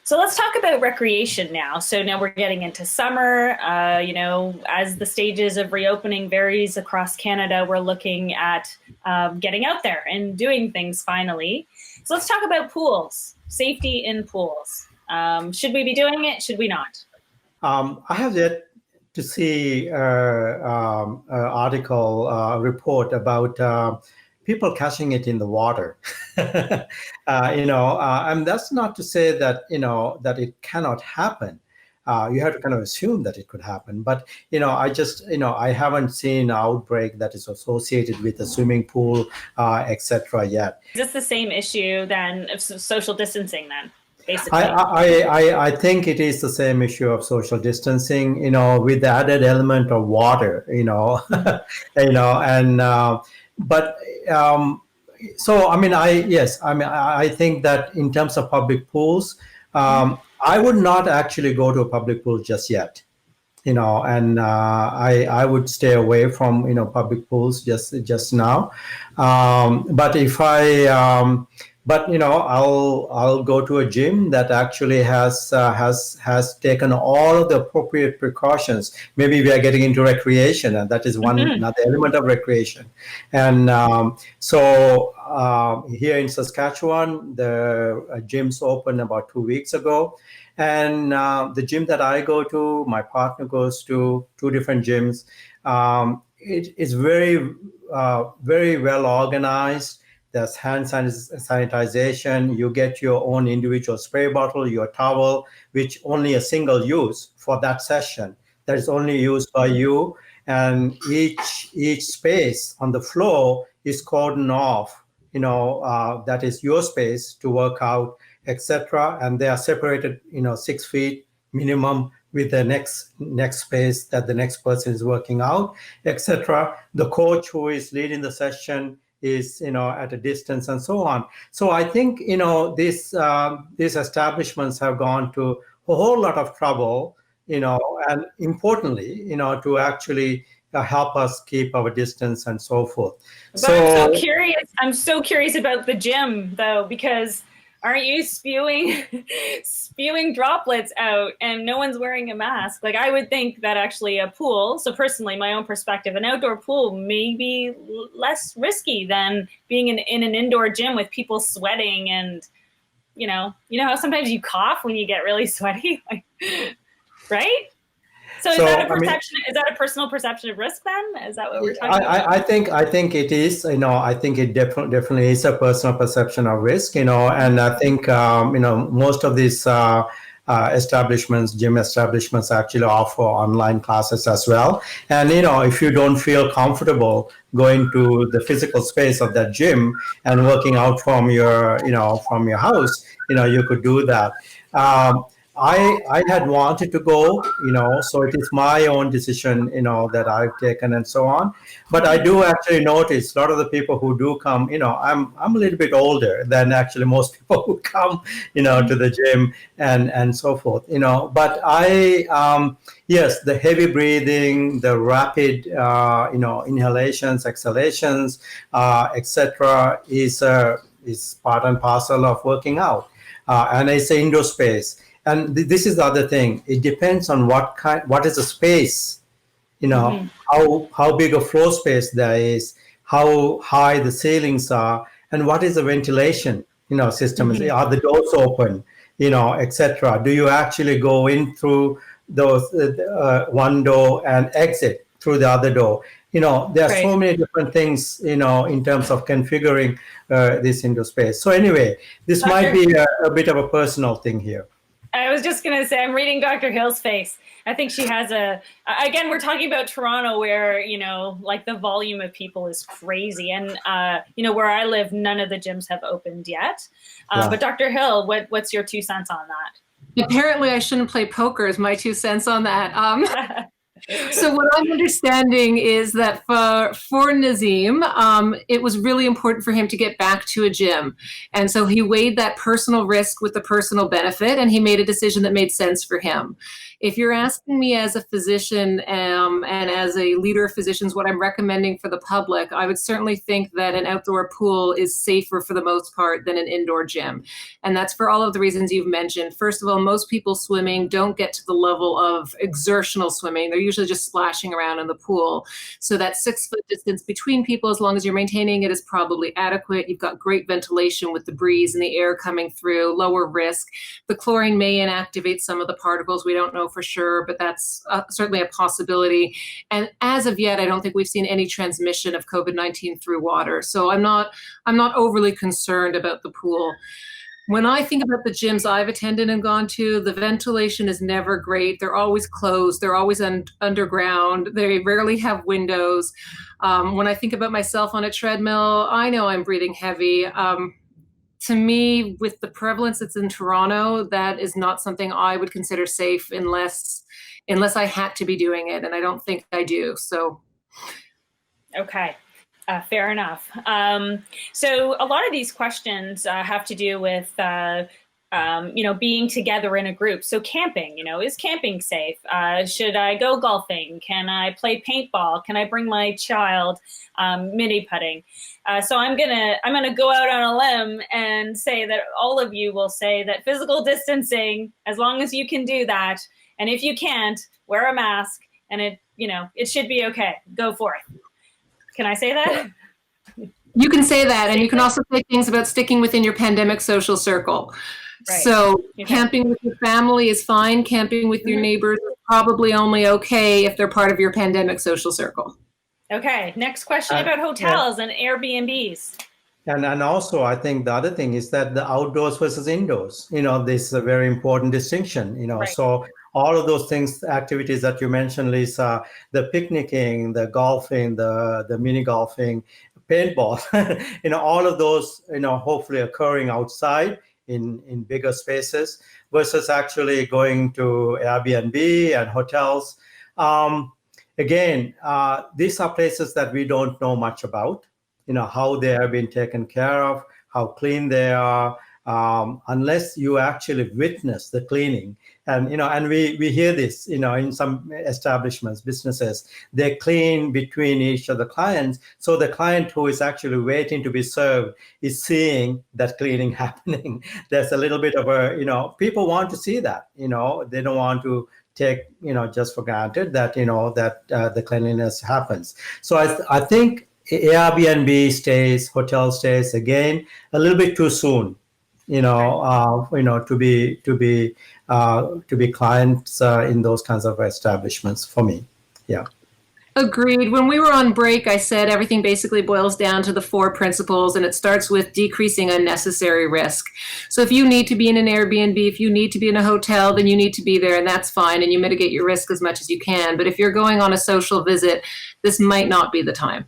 So let's talk about recreation now. So now we're getting into summer. As the stages of reopening varies across Canada, we're looking at getting out there and doing things finally. So let's talk about pools, safety in pools. Should we be doing it? Should we not? I have yet to see article report about people catching it in the water. And that's not to say that that it cannot happen. You have to kind of assume that it could happen, but I haven't seen an outbreak that is associated with a swimming pool, etc. yet. Is this the same issue then of social distancing then? I, Basically. I think it is the same issue of social distancing, with the added element of water, and but so I mean, I think that in terms of public pools, I would not actually go to a public pool just yet, and I would stay away from public pools just now, but if I but I'll go to a gym that actually has taken all of the appropriate precautions. Maybe we are getting into recreation, and that is one another element of recreation. And here in Saskatchewan, the gyms opened about 2 weeks ago, and the gym that I go to, my partner goes to, two different gyms. It is very well organized. There's hand sanitization. You get your own individual spray bottle, your towel, which only a single use for that session. That is only used by you. And each space on the floor is cordoned off. That is your space to work out, etc. And they are separated, 6 feet minimum with the next space that the next person is working out, etc. The coach who is leading the session is at a distance and so on. So I think these establishments have gone to a whole lot of trouble, and importantly, to actually help us keep our distance and so forth. But I'm so curious about the gym though, because aren't you spewing droplets out and no one's wearing a mask? Like, I would think that actually a pool, so personally, my own perspective, an outdoor pool may be less risky than being in an indoor gym with people sweating and, you know how sometimes you cough when you get really sweaty, right? So is that a perception? Is that a personal perception of risk then? Is that what we're talking about? I think it is. I think it definitely is a personal perception of risk. And I think most of these gym establishments actually offer online classes as well. And if you don't feel comfortable going to the physical space of that gym and working out from your house, you could do that. I had wanted to go, so it is my own decision, that I've taken and so on. But I do actually notice a lot of the people who do come, I'm a little bit older than actually most people who come, to the gym and so forth, But yes, the heavy breathing, the rapid, inhalations, exhalations, etc., is part and parcel of working out. And it's an indoor space. And this is the other thing. It depends on what is the space, how big a floor space there is, how high the ceilings are, and what is the ventilation, system. Are the doors open, etc. Do you actually go in through those one door and exit through the other door? There are so many different things, in terms of configuring this indoor space. So anyway, this might be a bit of a personal thing here. I was just going to say, I'm reading Dr. Hill's face. I think she has again, we're talking about Toronto where, like the volume of people is crazy. And, where I live, none of the gyms have opened yet. But Dr. Hill, what's your 2 cents on that? Apparently I shouldn't play poker is my 2 cents on that. So what I'm understanding is that for Nazim, it was really important for him to get back to a gym, and so he weighed that personal risk with the personal benefit, and he made a decision that made sense for him. If you're asking me as a physician and as a leader of physicians, what I'm recommending for the public, I would certainly think that an outdoor pool is safer for the most part than an indoor gym, and that's for all of the reasons you've mentioned. First of all, most people swimming don't get to the level of exertional swimming. They're usually just splashing around in the pool. So that 6 foot distance between people, as long as you're maintaining it, is probably adequate. You've got great ventilation with the breeze and the air coming through, lower risk. The chlorine may inactivate some of the particles. We don't know for sure, but that's certainly a possibility. And as of yet, I don't think we've seen any transmission of COVID-19 through water. So I'm not overly concerned about the pool. When I think about the gyms I've attended and gone to, the ventilation is never great. They're always closed. They're always underground. They rarely have windows. When I think about myself on a treadmill, I know I'm breathing heavy. To me, with the prevalence that's in Toronto, that is not something I would consider safe unless I had to be doing it, and I don't think I do. So, okay. Fair enough. So a lot of these questions have to do with, being together in a group. So camping, is camping safe? Should I go golfing? Can I play paintball? Can I bring my child mini putting? So I'm gonna go out on a limb and say that all of you will say that physical distancing, as long as you can do that, and if you can't, wear a mask, and it should be okay. Go for it. Can I say that? You can say that, and you can also say things about sticking within your pandemic social circle. Right. So camping with your family is fine. Camping with your neighbors is probably only okay if they're part of your pandemic social circle. Okay, next question about hotels and Airbnbs. And also, I think the other thing is that the outdoors versus indoors, this is a very important distinction, right. So all of those things, activities that you mentioned, Lisa, the picnicking, the golfing, the mini golfing, paintball, all of those, hopefully occurring outside in bigger spaces versus actually going to Airbnb and hotels. Again, these are places that we don't know much about, how they have been taken care of, how clean they are, unless you actually witness the cleaning. And we hear this, in some establishments, businesses, they clean between each of the clients. So the client who is actually waiting to be served is seeing that cleaning happening. There's a little bit of people want to see that, they don't want to take, just for granted that, that the cleanliness happens. So I think Airbnb stays, hotel stays, again, a little bit too soon, to be clients in those kinds of establishments for me. Yeah. Agreed. When we were on break, I said everything basically boils down to the 4 principles, and it starts with decreasing unnecessary risk. So if you need to be in an Airbnb, if you need to be in a hotel, then you need to be there, and that's fine, and you mitigate your risk as much as you can. But if you're going on a social visit, this might not be the time.